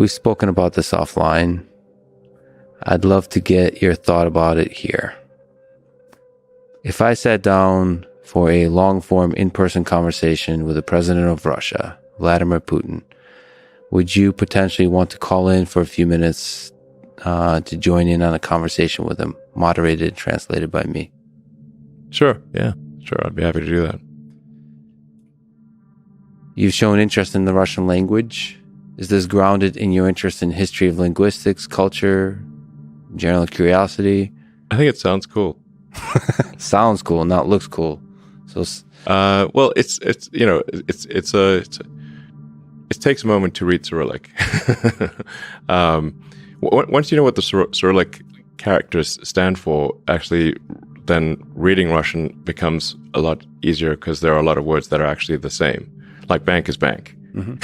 We've spoken about this offline. I'd love to get your thought about it here. If I sat down for a long-form in-person conversation with the president of Russia, Vladimir Putin, would you potentially want to call in for a few minutes to join in on a conversation with him, moderated and translated by me? Sure. Yeah, sure. I'd be happy to do that. You've shown interest in the Russian language. Is this grounded in your interest in history of linguistics, culture, general curiosity? I think it sounds cool. Sounds cool, not looks cool. So, well, it takes a moment to read Cyrillic. Once you know what the Cyrillic characters stand for, actually, then reading Russian becomes a lot easier because there are a lot of words that are actually the same. Like bank is bank. Mm-hmm.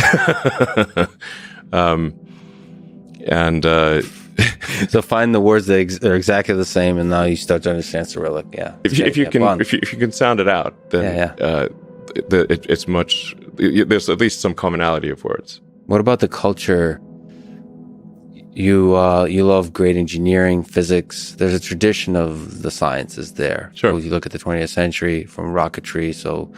So find the words that are exactly the same, and now you start to understand Cyrillic. Yeah. If you can sound it out, then it's much. There's at least some commonality of words. What about the culture? You love great engineering, physics. There's a tradition of the sciences there. Sure. So you look at the 20th century from rocketry. So,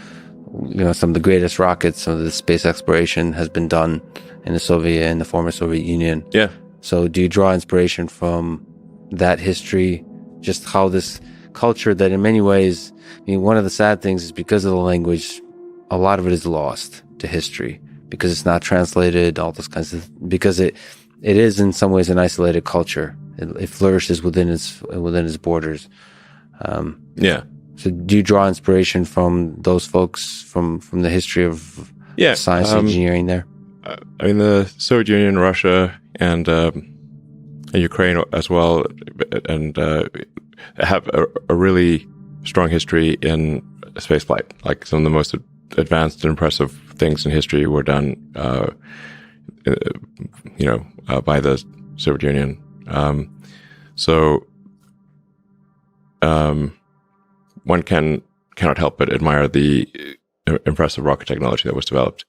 some of the greatest rockets, some of the space exploration has been done in the former Soviet Union. Yeah. So do you draw inspiration from that history? Just how this culture that in many ways, one of the sad things is because of the language, a lot of it is lost to history because it's not translated, all those kinds of, because it is in some ways an isolated culture. It flourishes within its borders. Yeah. So do you draw inspiration from those folks from the history of science and engineering there? The Soviet Union, Russia, and Ukraine as well, and have a really strong history in spaceflight. Like some of the most advanced and impressive things in history were done, by the Soviet Union. One cannot help but admire the impressive rocket technology that was developed.